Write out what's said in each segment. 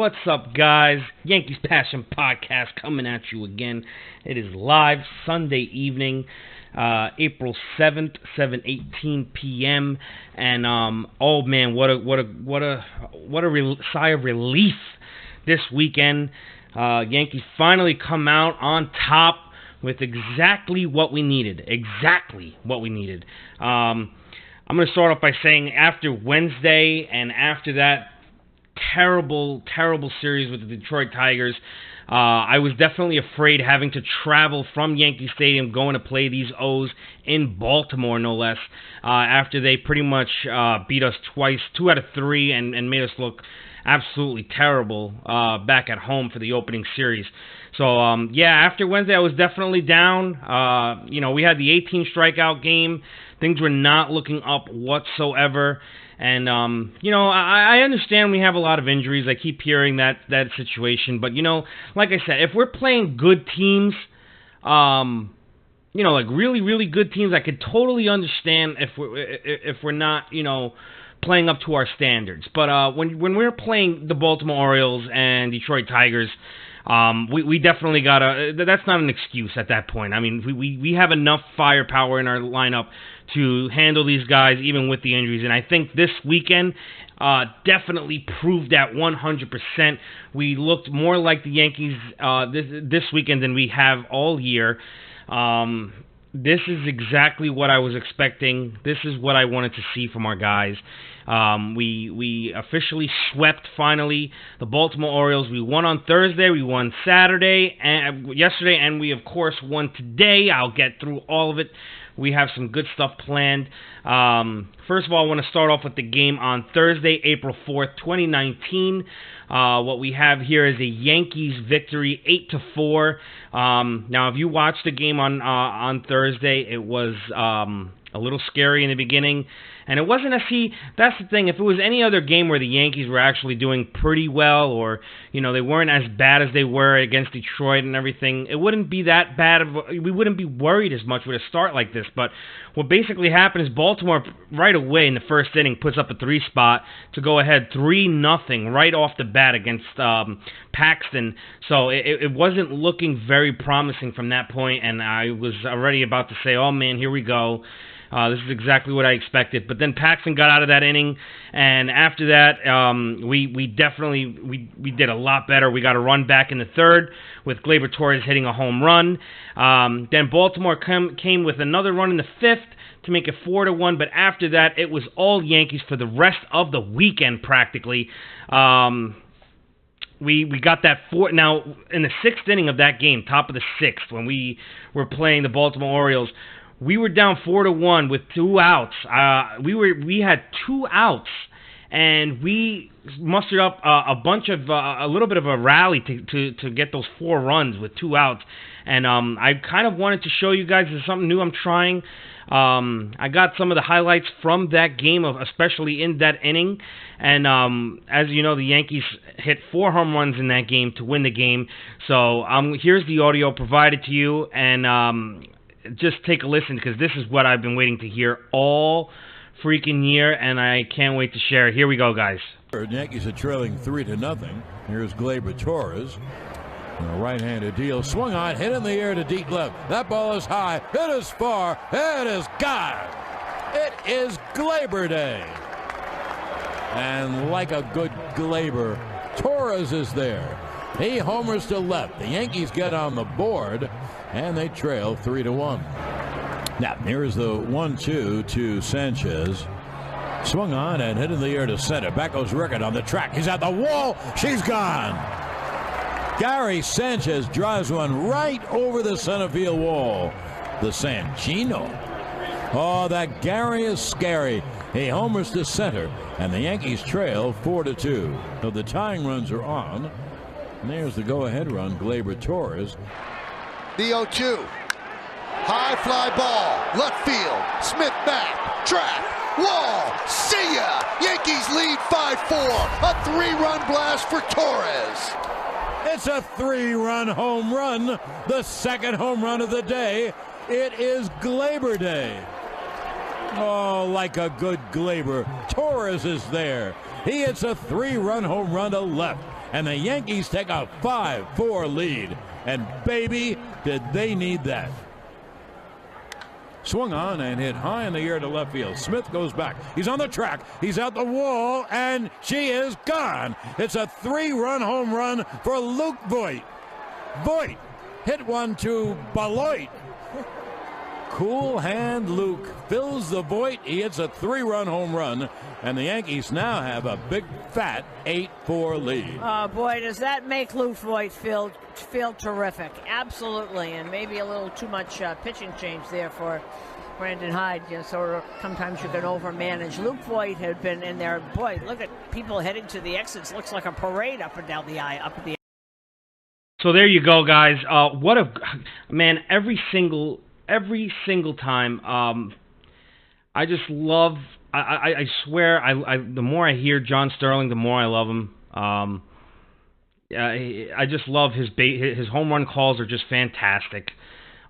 What's up, guys? Yankees Passion Podcast coming at you again. It is live Sunday evening, April 7th, 7:18 p.m. And oh man, what a sigh of relief this weekend. Yankees finally come out on top with exactly what we needed. I'm going to start off by saying after Wednesday and after that terrible series with the Detroit Tigers, I was definitely afraid having to travel from Yankee Stadium going to play these O's in Baltimore, no less, after they pretty much beat us twice, 2 out of 3, and made us look absolutely terrible back at home for the opening series. So, after Wednesday, I was definitely down. We had the 18 strikeout game. Things were not looking up whatsoever. And, I understand we have a lot of injuries. I keep hearing that situation. But, like I said, if we're playing good teams, like really, really good teams, I could totally understand if we're not, playing up to our standards. But when we're playing the Baltimore Orioles and Detroit Tigers, we definitely gotta. That's not an excuse at that point. I mean, we have enough firepower in our lineup to handle these guys even with the injuries, and I think this weekend definitely proved that 100%. We looked more like the Yankees this weekend than we have all year. This is exactly what I was expecting. This is what I wanted to see from our guys. We officially swept finally the Baltimore Orioles. We won on Thursday, we won yesterday, and we of course won today. I'll get through all of it. We have some good stuff planned. First of all, I want to start off with the game on Thursday, April 4th, 2019. What we have here is a Yankees victory, 8-4. Now, if you watched the game on Thursday, it was a little scary in the beginning. And it wasn't that's the thing, if it was any other game where the Yankees were actually doing pretty well or, they weren't as bad as they were against Detroit and everything, it wouldn't be that bad. We wouldn't be worried as much with a start like this. But what basically happened is Baltimore right away in the first inning puts up a 3 spot to go ahead 3-0 right off the bat against Paxton. So it wasn't looking very promising from that point, and I was already about to say, oh man, here we go. This is exactly what I expected. But then Paxton got out of that inning, and after that, we definitely did a lot better. We got a run back in the third with Gleyber Torres hitting a home run. Then Baltimore came with another run in the fifth to make it 4-1. But after that, it was all Yankees for the rest of the weekend practically. We got that 4. Now, in the sixth inning of that game, top of the sixth, when we were playing the Baltimore Orioles, we were down 4-1 with 2 outs. We had 2 outs, and we mustered up a little bit of a rally to get those 4 runs with 2 outs. And I kind of wanted to show you guys there's something new I'm trying. I got some of the highlights from that game, especially in that inning. And as you know, the Yankees hit 4 home runs in that game to win the game. So here's the audio provided to you, and just take a listen, because this is what I've been waiting to hear all freaking year, and I can't wait to share it. Here we go, guys. The Yankees are trailing 3-0. Here's Gleyber Torres. A right-handed deal. Swung on, hit in the air to deep left. That ball is high. It is far. It is gone. It is Gleyber Day. And like a good Gleyber, Torres is there. He homers to left. The Yankees get on the board, and they trail 3-1. Now, here's the 1-2 to Sanchez. Swung on and hit in the air to center. Back goes Rickett on the track. He's at the wall. She's gone. Gary Sanchez drives one right over the center field wall. The Sanchino. Oh, that Gary is scary. He homers to center, and the Yankees trail 4-2. So the tying runs are on. And there's the go-ahead run, Gleyber Torres. The 0-2. High fly ball. Left field. Smith back. Track. Wall. See ya. Yankees lead 5-4. A 3-run blast for Torres. It's a 3-run home run. The second home run of the day. It is Gleyber Day. Oh, like a good Gleyber. Torres is there. He hits a 3-run home run to left. and the Yankees take a 5-4 lead. And baby, did they need that. Swung on and hit high in the air to left field. Smith goes back. He's on the track. He's out the wall, and she is gone. It's a 3-run home run for Luke Voit. Voit hit one to Beloit. Cool hand Luke fills the void. He hits a 3-run home run, and the Yankees now have a big fat 8-4 lead. Oh boy, does that make Luke Voit feel terrific? Absolutely, and maybe a little too much pitching change there for Brandon Hyde. So sometimes you can overmanage. Luke Voit had been in there. Boy, look at people heading to the exits. Looks like a parade up and down the aisle. So there you go, guys. What a man! Every single time. I just love. I swear. The more I hear John Sterling, the more I love him. I just love his home run calls are just fantastic.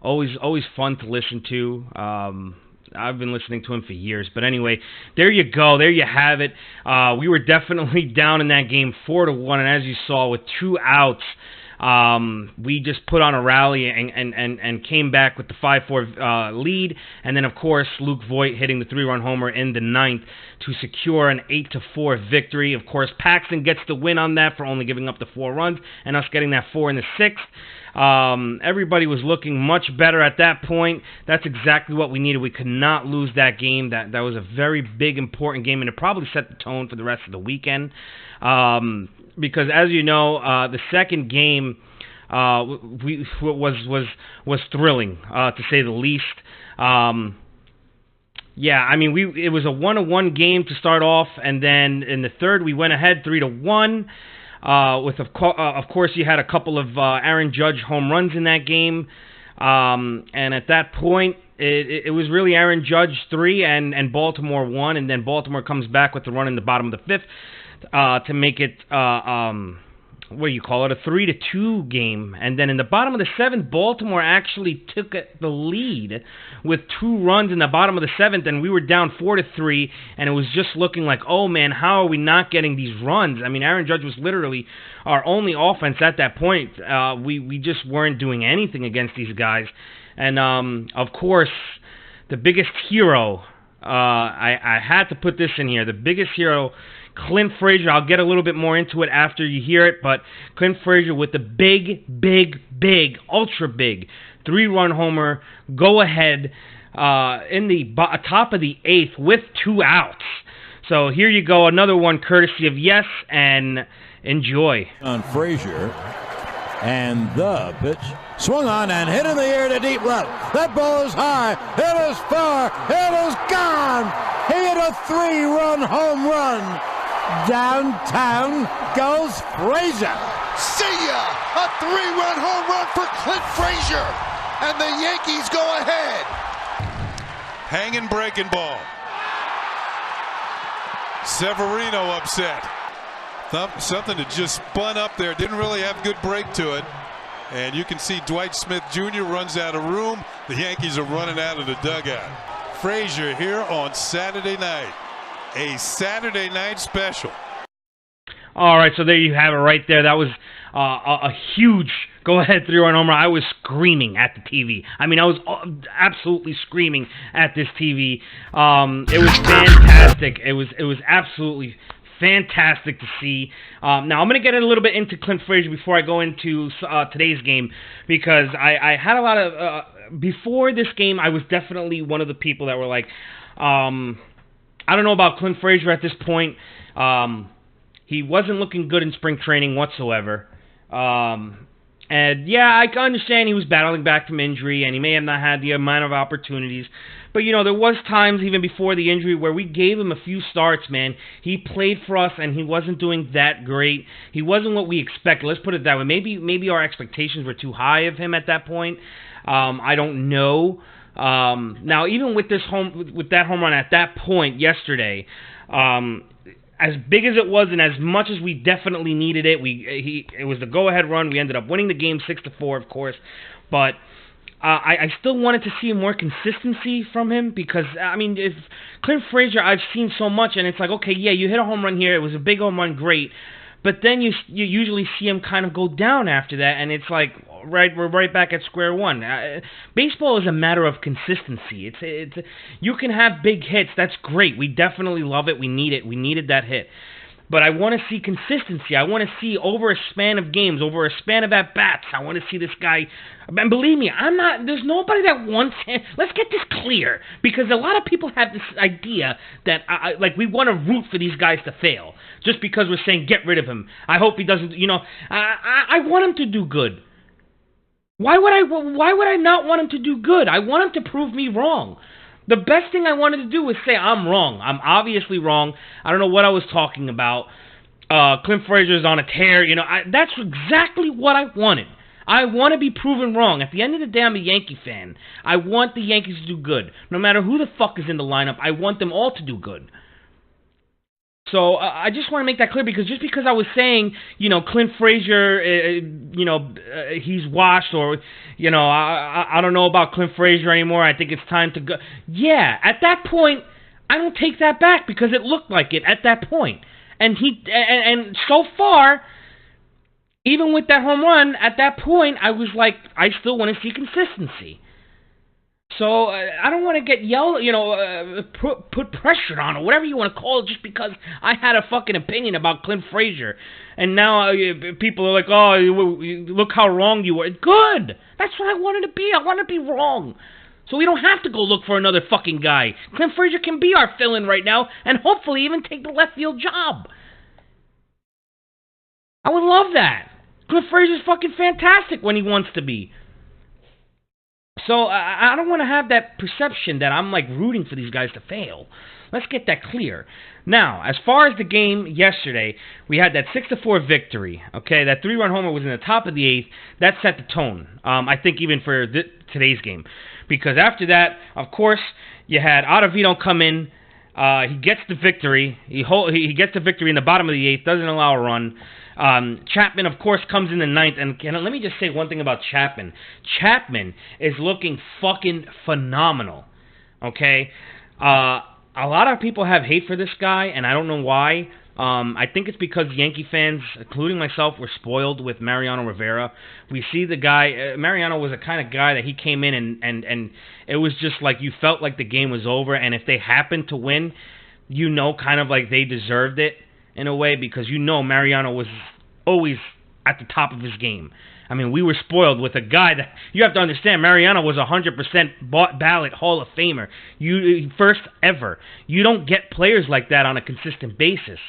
Always fun to listen to. I've been listening to him for years. But anyway, there you go. There you have it. We were definitely down in that game 4-1, and as you saw, with 2 outs. We just put on a rally and came back with the 5-4 lead, and then of course Luke Voit hitting the 3-run homer in the 9th to secure an 8-4 victory. Of course, Paxton gets the win on that for only giving up the 4 runs, and us getting that 4 in the 6th. Everybody was looking much better at that point. That's exactly what we needed. We could not lose that game. That was a very big, important game, and it probably set the tone for the rest of the weekend. Because as you know, the second game was thrilling, to say the least. Yeah, I mean, it was a 1-1 game to start off, and then in the third we went ahead 3-1. With of course you had a couple of Aaron Judge home runs in that game, and at that point it was really Aaron Judge 3 and Baltimore 1, and then Baltimore comes back with the run in the bottom of the 5th to make it what do you call it, a 3-2 game. And then in the bottom of the 7th, Baltimore actually took the lead with 2 runs in the bottom of the 7th, and we were down 4-3, and it was just looking like, oh man, how are we not getting these runs? I mean, Aaron Judge was literally our only offense at that point. We just weren't doing anything against these guys. And of course, the biggest hero, I had to put this in here, the biggest hero, Clint Frazier. I'll get a little bit more into it after you hear it, but Clint Frazier with the big, ultra big 3-run homer, go ahead in the top of the 8th with 2 outs. So here you go, another one courtesy of Yes, and enjoy. On Frazier, and the pitch swung on and hit in the air to deep left. That ball is high, it is far, it is gone. He hit a 3-run home run. Downtown goes Frazier. See ya! A 3-run home run for Clint Frazier. And the Yankees go ahead. Hanging breaking ball. Severino upset. Something that just spun up there. Didn't really have good break to it. And you can see Dwight Smith Jr. runs out of room. The Yankees are running out of the dugout. Frazier here on Saturday night. A Saturday night special. All right, so there you have it right there. That was a huge go-ahead 3-run homer. I was screaming at the TV. I mean, I was absolutely screaming at this TV. It was fantastic. It was absolutely fantastic to see. Now, I'm going to get a little bit into Clint Frazier before I go into today's game, because I had a lot of... before this game, I was definitely one of the people that were like... I don't know about Clint Frazier at this point. He wasn't looking good in spring training whatsoever. And yeah, I can understand he was battling back from injury, and he may have not had the amount of opportunities. But, you know, there was times even before the injury where we gave him a few starts, man. He played for us, and he wasn't doing that great. He wasn't what we expected. Let's put it that way. Maybe our expectations were too high of him at that point. I don't know. Now, even with that home run at that point yesterday, as big as it was and as much as we definitely needed it, it was the go-ahead run. We ended up winning the game 6-4, of course, but I still wanted to see more consistency from him, because, I mean, if Clint Frazier, I've seen so much, and it's like, okay, yeah, you hit a home run here, it was a big home run, great, But then you usually see him kind of go down after that, and it's like we're right back at square one. Baseball is a matter of consistency. It's you can have big hits. That's great. We definitely love it. We need it. We needed that hit. But I want to see consistency. I want to see over a span of games, over a span of at-bats. I want to see this guy. And believe me, there's nobody that wants him. Let's get this clear. Because a lot of people have this idea that, like, we want to root for these guys to fail. Just because we're saying, get rid of him. I hope he doesn't, I want him to do good. Why would I not want him to do good? I want him to prove me wrong. The best thing I wanted to do was say, I'm wrong. I'm obviously wrong. I don't know what I was talking about. Clint Frazier's on a tear. That's exactly what I wanted. I want to be proven wrong. At the end of the day, I'm a Yankee fan. I want the Yankees to do good. No matter who the fuck is in the lineup, I want them all to do good. So I just want to make that clear, because just because I was saying, Clint Frazier, he's washed, or, I don't know about Clint Frazier anymore. I think it's time to go. Yeah, at that point, I don't take that back, because it looked like it at that point. And and so far, even with that home run, at that point, I was like, I still want to see consistency. So I don't want to get put pressure on, or whatever you want to call it, just because I had a fucking opinion about Clint Frazier, and now people are like, "Oh, look how wrong you were." Good. That's what I wanted to be. I want to be wrong, so we don't have to go look for another fucking guy. Clint Frazier can be our fill-in right now, and hopefully even take the left field job. I would love that. Clint Frazier's fucking fantastic when he wants to be. So I don't want to have that perception that I'm like rooting for these guys to fail. Let's get that clear. Now, as far as the game yesterday, we had that 6-4 victory. Okay, that 3-run homer was in the top of the 8th. That set the tone. I think even for today's game, because after that, of course, you had Ottavino come in. He gets the victory. He gets the victory in the bottom of the 8th. Doesn't allow a run. Chapman, of course, comes in the 9th, and let me just say one thing about Chapman. Chapman is looking fucking phenomenal, okay? A lot of people have hate for this guy, and I don't know why. I think it's because Yankee fans, including myself, were spoiled with Mariano Rivera. We see the guy, Mariano was the kind of guy that he came in and it was just like you felt like the game was over, and if they happened to win, kind of like they deserved it. In a way, because Mariano was always at the top of his game. I mean, we were spoiled with a guy that, you have to understand, Mariano was 100% ballot Hall of Famer. First ever. You don't get players like that on a consistent basis.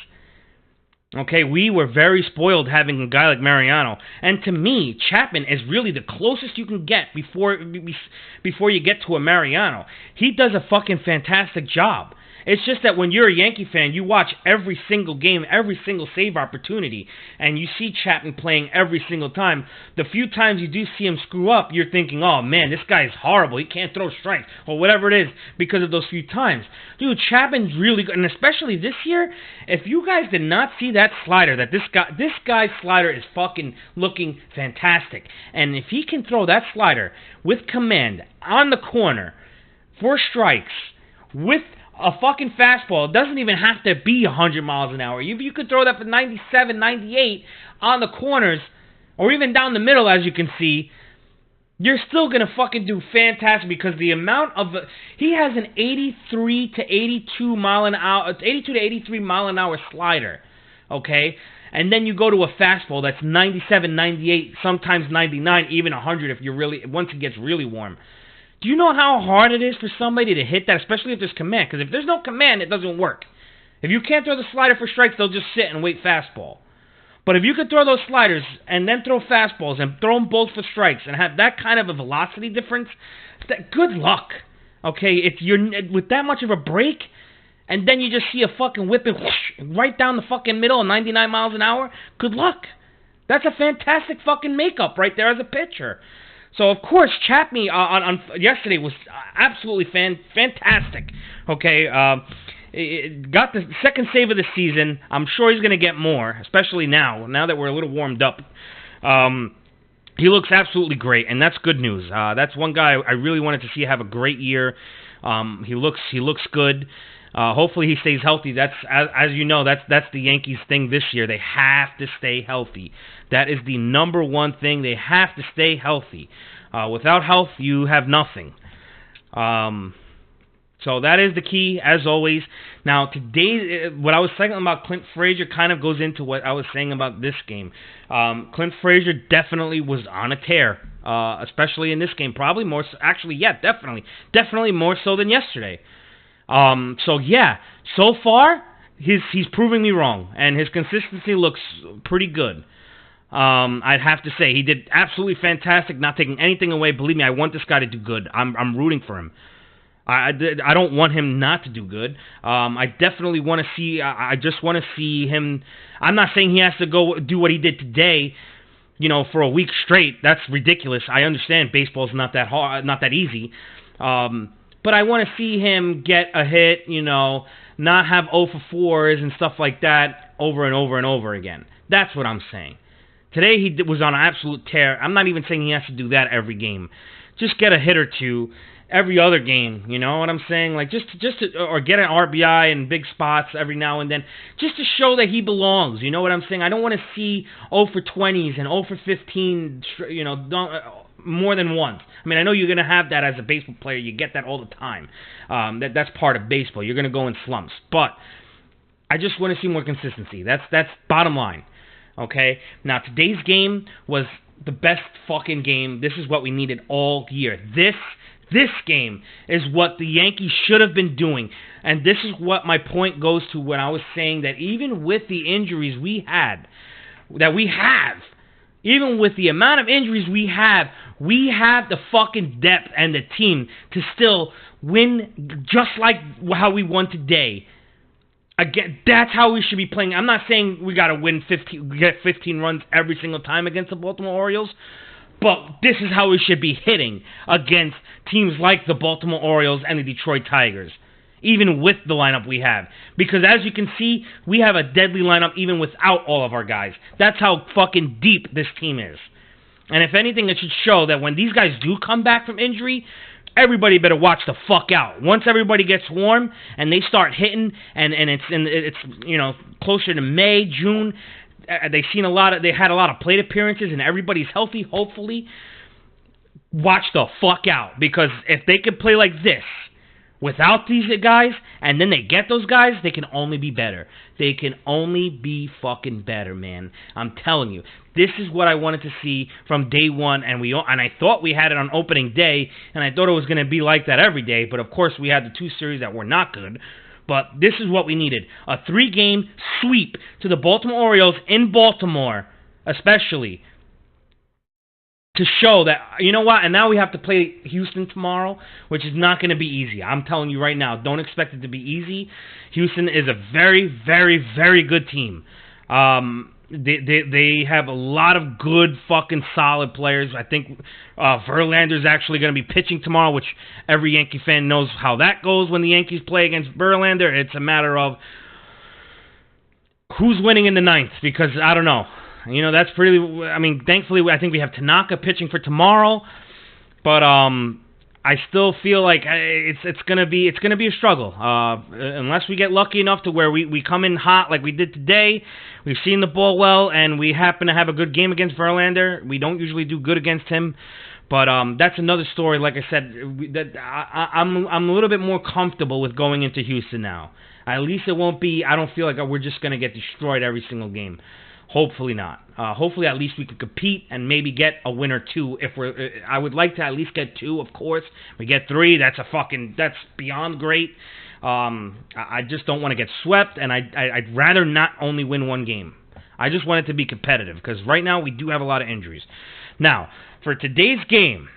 Okay, we were very spoiled having a guy like Mariano. And to me, Chapman is really the closest you can get before you get to a Mariano. He does a fucking fantastic job. It's just that when you're a Yankee fan, you watch every single game, every single save opportunity, and you see Chapman playing every single time. The few times you do see him screw up, you're thinking, oh man, this guy's horrible. He can't throw strikes, or whatever it is, because of those few times. Dude, Chapman's really good, and especially this year, if you guys did not see that slider, this guy's slider is fucking looking fantastic. And if he can throw that slider with command on the corner for strikes, with a fucking fastball, it doesn't even have to be 100 miles an hour. You could throw that for 97, 98 on the corners, or even down the middle, as you can see. You're still going to fucking do fantastic, because the amount of... he has an 83 to 83 mile an hour slider, okay? And then you go to a fastball that's 97, 98, sometimes 99, even 100 if once it gets really warm. Do you know how hard it is for somebody to hit that, especially if there's command? Because if there's no command, it doesn't work. If you can't throw the slider for strikes, they'll just sit and wait fastball. But if you could throw those sliders and then throw fastballs and throw them both for strikes and have that kind of a velocity difference, good luck. Okay, if you're with that much of a break, and then you just see a fucking whip and whoosh, right down the fucking middle at 99 miles an hour, good luck. That's a fantastic fucking makeup right there as a pitcher. So, of course, Chapman on yesterday was absolutely fantastic. Okay, got the second save of the season. I'm sure he's going to get more, especially now that we're a little warmed up. He looks absolutely great, and that's good news. That's one guy I really wanted to see have a great year. He looks good. Hopefully he stays healthy. That's as you know, that's the Yankees thing this year. They have to stay healthy. That is the number one thing. They have to stay healthy. Without health, you have nothing. So that is the key, as always. Now, today, what I was saying about Clint Frazier kind of goes into what I was saying about this game. Clint Frazier definitely was on a tear, especially in this game. Probably more so, actually, yeah, definitely more so than yesterday. So yeah, so far he's proving me wrong, and his consistency looks pretty good. I'd have to say he did absolutely fantastic, not taking anything away. Believe me, I want this guy to do good. I'm rooting for him. I don't want him not to do good. I definitely want to see. I just want to see him. I'm not saying he has to go do what he did today, for a week straight. That's ridiculous. I understand baseball's not that hard, not that easy. But I want to see him get a hit, not have 0 for 4s and stuff like that over and over and over again. That's what I'm saying. Today he was on an absolute tear. I'm not even saying he has to do that every game. Just get a hit or two every other game, you know what I'm saying? Like just to, or get an RBI in big spots every now and then, just to show that he belongs. You know what I'm saying? I don't want to see 0 for 20s and 0 for 15, more than once. I mean, I know you're gonna have that as a baseball player. You get that all the time. That's part of baseball. You're gonna go in slumps, but I just want to see more consistency. That's bottom line. Okay. Now today's game was the best fucking game. This is what we needed all year. This game is what the Yankees should have been doing. And this is what my point goes to when I was saying that even with the injuries we have, even with the amount of injuries we have the fucking depth and the team to still win just like how we won today. Again, that's how we should be playing. I'm not saying we got to get 15 runs every single time against the Baltimore Orioles, but this is how we should be hitting against teams like the Baltimore Orioles and the Detroit Tigers, even with the lineup we have. Because as you can see, we have a deadly lineup even without all of our guys. That's how fucking deep this team is. And if anything, it should show that when these guys do come back from injury, everybody better watch the fuck out. Once everybody gets warm and they start hitting, and it's closer to May, June. They had a lot of plate appearances, and everybody's healthy. Hopefully, watch the fuck out, because if they could play like this without these guys, and then they get those guys, they can only be better. They can only be fucking better, man. I'm telling you, this is what I wanted to see from day one, and I thought we had it on opening day, and I thought it was going to be like that every day. But of course, we had the 2 series that were not good. But this is what we needed. A 3-game sweep to the Baltimore Orioles in Baltimore, especially, to show that, you know what, and now we have to play Houston tomorrow, which is not going to be easy. I'm telling you right now, don't expect it to be easy. Houston is a very, very, very good team. They have a lot of good fucking solid players. I think Verlander's actually going to be pitching tomorrow, which every Yankee fan knows how that goes when the Yankees play against Verlander. It's a matter of who's winning in the 9th, because I don't know. That's pretty. I mean, thankfully, I think we have Tanaka pitching for tomorrow, but I still feel like it's gonna be a struggle unless we get lucky enough to where we come in hot like we did today. We've seen the ball well, and we happen to have a good game against Verlander. We don't usually do good against him, but that's another story. Like I said, I'm a little bit more comfortable with going into Houston now. At least it won't be. I don't feel like we're just gonna get destroyed every single game. Hopefully not. Hopefully at least we could compete and maybe get a win or 2. I would like to at least get 2, of course. We get 3, that's beyond great. I just don't want to get swept, and I'd rather not only win 1 game. I just want it to be competitive, because right now we do have a lot of injuries. Now, for today's game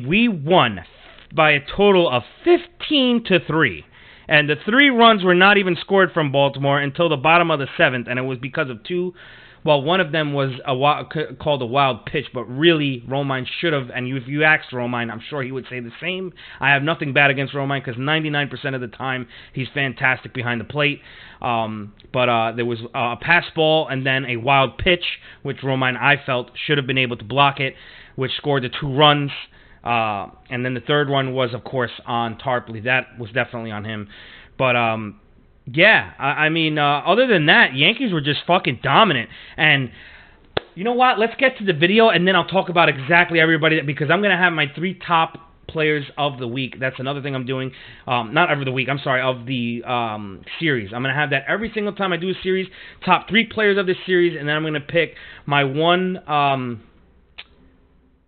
we won by a total of 15-3. And the 3 runs were not even scored from Baltimore until the bottom of the 7th, and it was because of 2. Well, one of them was called a wild pitch, but really Romine should have. And if you asked Romine, I'm sure he would say the same. I have nothing bad against Romine, because 99% of the time he's fantastic behind the plate. But there was a pass ball and then a wild pitch, which Romine, I felt, should have been able to block it, which scored the 2 runs. And then the third one was, of course, on Tarpley. That was definitely on him. But, yeah, I mean, other than that, Yankees were just fucking dominant. And you know what? Let's get to the video, and then I'll talk about exactly everybody, because I'm going to have my 3 top players of the week. That's another thing I'm doing. Not of the week, I'm sorry, of the series. I'm going to have that every single time I do a series. Top 3 players of this series, and then I'm going to pick my one...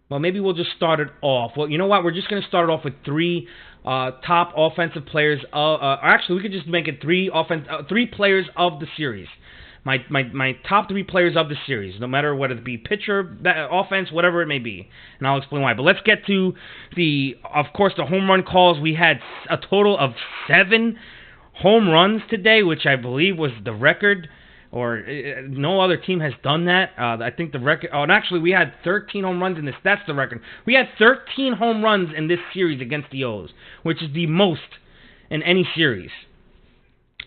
well, maybe we'll just start it off. Well, you know what? We're just going to start it off with 3 top offensive players. Actually, we could just make it 3 players of the series. My top 3 players of the series, no matter whether it be pitcher, offense, whatever it may be. And I'll explain why. But let's get to of course, the home run calls. We had a total of 7 home runs today, which I believe was the record. Or no other team has done that. I think the record... Oh, and actually, we had 13 home runs in this. That's the record. We had 13 home runs in this series against the O's, which is the most in any series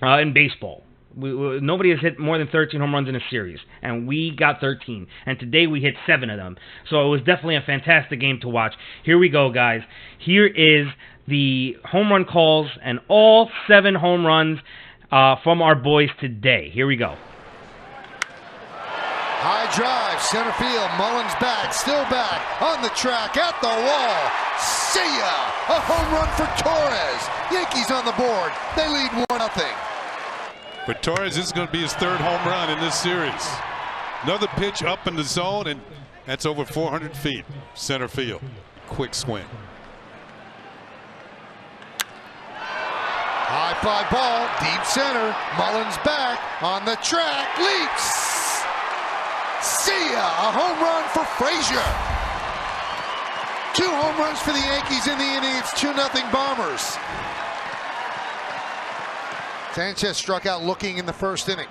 in baseball. Nobody has hit more than 13 home runs in a series, and we got 13. And today we hit 7 of them. So it was definitely a fantastic game to watch. Here we go, guys. Here is the home run calls and all 7 home runs from our boys today. Here we go. High drive, center field, Mullins back, still back, on the track, at the wall. See ya! A home run for Torres. Yankees on the board. They lead 1-0. For Torres, this is going to be his 3rd home run in this series. Another pitch up in the zone, and that's over 400 feet. Center field. Quick swing. High fly ball, deep center. Mullins back, on the track, leaps. See ya! A home run for Frazier. 2 home runs for the Yankees in the inning. It's 2-0 Bombers. Sanchez struck out looking in the first inning.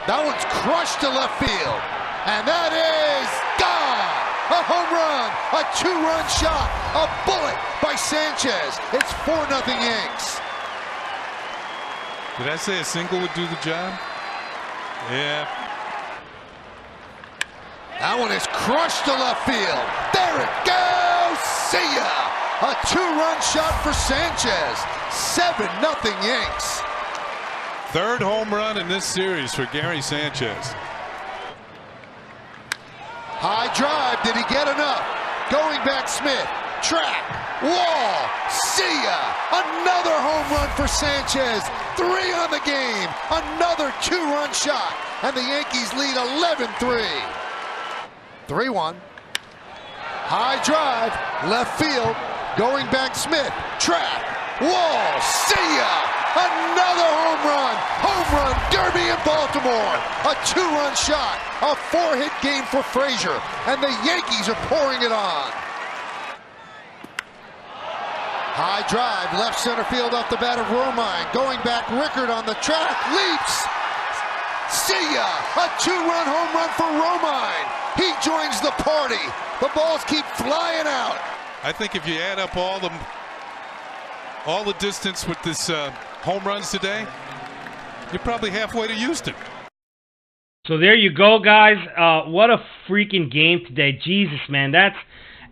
That one's crushed to left field. And that is gone! A home run, a 2-run shot, a bullet by Sanchez. It's 4-0 Yanks. Did I say a single would do the job? Yeah. That one is crushed to left field. There it goes. See ya. A 2-run shot for Sanchez. 7-0 Yanks. 3rd home run in this series for Gary Sanchez. High drive. Did he get enough? Going back, Smith. Track. Wall. See ya. Another home run for Sanchez. 3 on the game. Another 2-run shot. And the Yankees lead 11-3. 3-1. High drive. Left field. Going back, Smith. Track. Wall. See ya. Another home run. Home run derby in Baltimore. A 2-run shot. A 4-hit game for Frazier. And the Yankees are pouring it on. High drive. Left center field off the bat of Romine. Going back, Rickard on the track. Leaps. See ya. A 2-run home run for Romine. He joins the party. The balls keep flying out. I think if you add up all the distance with this home runs today, you're probably halfway to Houston. So there you go, guys. What a freaking game today. Jesus, man. That's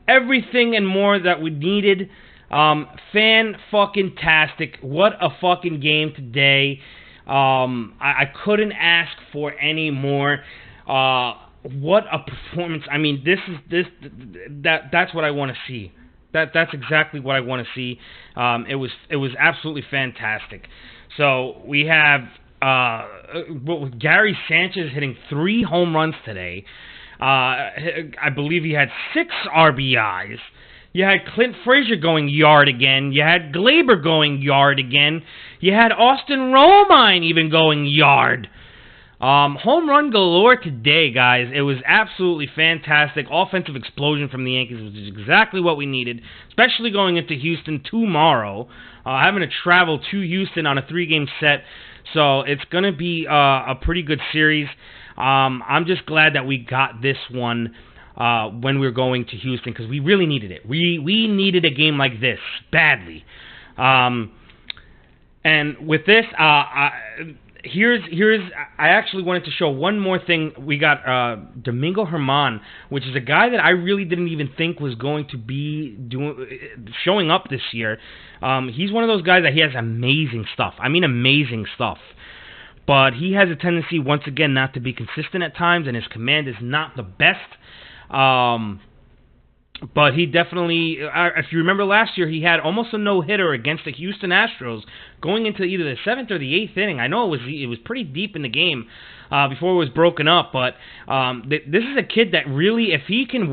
everything and more that we needed. Fan-fucking-tastic. What a fucking game today. I couldn't ask for any more. What a performance. I mean, that's what I want to see. That's exactly what I want to see. It was absolutely fantastic. So we have Gary Sanchez hitting 3 home runs today. I believe he had 6 RBIs. You had Clint Frazier going yard again. You had Glaber going yard again. You had Austin Romine even going yard. Home run galore today, guys. It was absolutely fantastic. Offensive explosion from the Yankees was exactly what we needed, especially going into Houston tomorrow. Having to travel to Houston on a 3-game set, so it's going to be a pretty good series. I'm just glad that we got this one when we were going to Houston, because we really needed it. We needed a game like this badly. And with this, I actually wanted to show one more thing. We got Domingo Germán, which is a guy that I really didn't even think was going to be showing up this year. He's one of those guys that he has amazing stuff. I mean, amazing stuff. But he has a tendency, once again, not to be consistent at times, and his command is not the best. But he definitely, if you remember last year, he had almost a no-hitter against the Houston Astros going into either the 7th or the 8th inning. I know it was pretty deep in the game before it was broken up, but this is a kid that really, if he can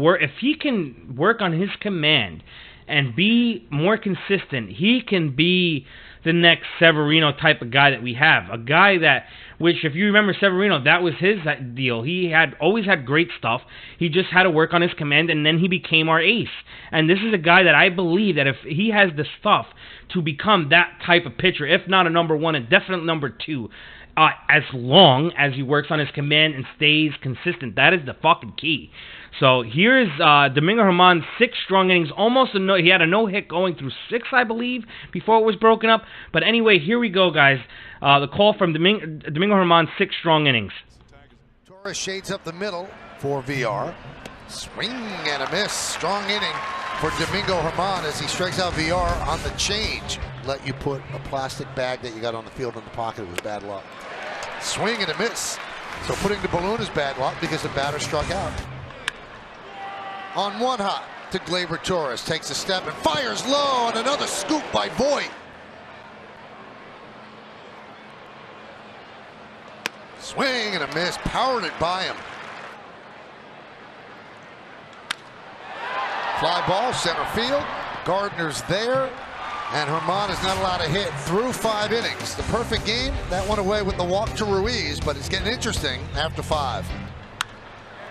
work on his command and be more consistent, he can be the next Severino type of guy that we have. A guy that, which if you remember Severino, that was his deal. He had always had great stuff. He just had to work on his command, and then he became our ace. And this is a guy that I believe that if he has the stuff to become that type of pitcher, if not a number one, a definite number two, as long as he works on his command and stays consistent. That is the fucking key. So here's Domingo Germán, 6 strong innings, he had a no-hit going through 6, I believe, before it was broken up. But anyway, here we go, guys. The call from Domingo Germán, 6 strong innings. Torres shades up the middle for VR. Swing and a miss. Strong inning for Domingo Germán as he strikes out VR on the change. Let you put a plastic bag that you got on the field in the pocket. It was bad luck. Swing and a miss. So putting the balloon is bad luck because the batter struck out. On 1 hot to Gleyber Torres. Takes a step and fires low, and another scoop by Voit. Swing and a miss. Powered it by him. Fly ball, center field. Gardner's there. And Germán is not allowed to hit through 5 innings. The perfect game, that went away with the walk to Ruiz, but it's getting interesting after 5.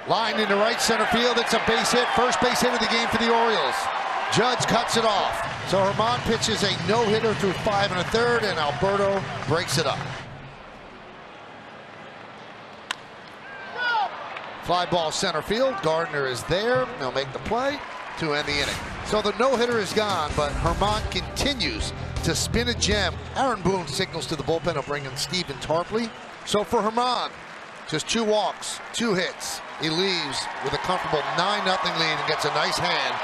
Line into right center field. It's a base hit. First base hit of the game for the Orioles. Judge cuts it off. So Germán pitches a no-hitter through 5 1/3, and Alberto breaks it up. Fly ball center field. Gardner is there. They'll make the play to end the inning. So the no-hitter is gone, but Germán continues to spin a gem. Aaron Boone signals to the bullpen. He'll bring in Stephen Tarpley. So for Germán, just 2 walks, 2 hits. He leaves with a comfortable 9-0 lead and gets a nice hand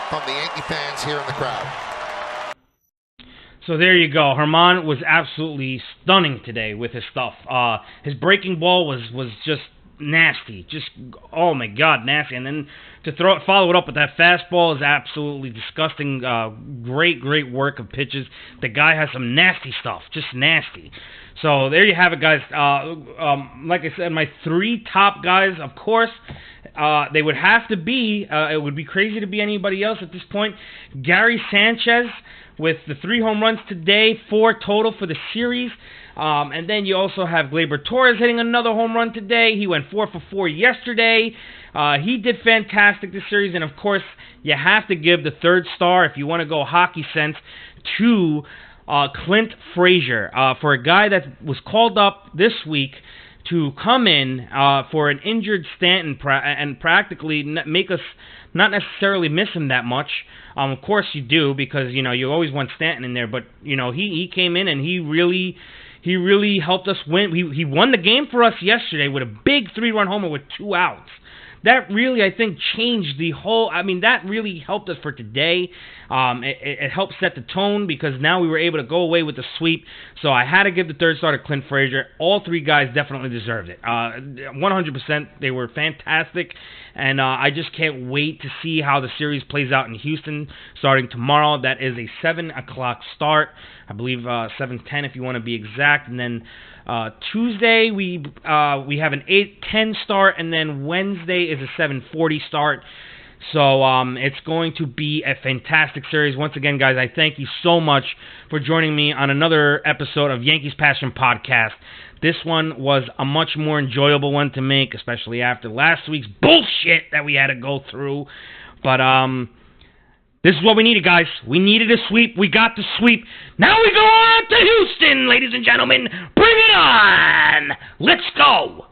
from the Yankee fans here in the crowd. So there you go. Germán was absolutely stunning today with his stuff. His breaking ball was just nasty. Just, oh my God, nasty. And then to follow it up with that fastball is absolutely disgusting. Great work of pitches. The guy has some nasty stuff, just nasty. So there you have it, guys. Like I said, my 3 top guys, of course, they would have to be, it would be crazy to be anybody else at this point. Gary Sanchez with the 3 home runs today, 4 total for the series. And then you also have Gleyber Torres hitting another home run today. He went 4 for 4 yesterday. He did fantastic this series. And, of course, you have to give the 3rd star, if you want to go hockey sense, to Clint Frazier, for a guy that was called up this week to come in for an injured Stanton and practically make us not necessarily miss him that much. Of course you do, because you always want Stanton in there, but he came in and he really helped us win. He won the game for us yesterday with a big 3-run homer with 2 outs. That really, I think, changed the whole... that really helped us for today. It helped set the tone because now we were able to go away with the sweep. So I had to give the 3rd star to Clint Frazier. All 3 guys definitely deserved it. 100%. They were fantastic. And I just can't wait to see how the series plays out in Houston starting tomorrow. That is a 7 o'clock start. I believe 7:10 if you want to be exact. And then Tuesday we have an 8:10 start, and then Wednesday is a 7:40 start. So it's going to be a fantastic series. Once again, guys, I thank you so much for joining me on another episode of Yankees Passion Podcast. This one was a much more enjoyable one to make, especially after last week's bullshit that we had to go through. But this is what we needed, guys. We needed a sweep. We got the sweep. Now we go on to Houston, ladies and gentlemen. Bring it on. Let's go.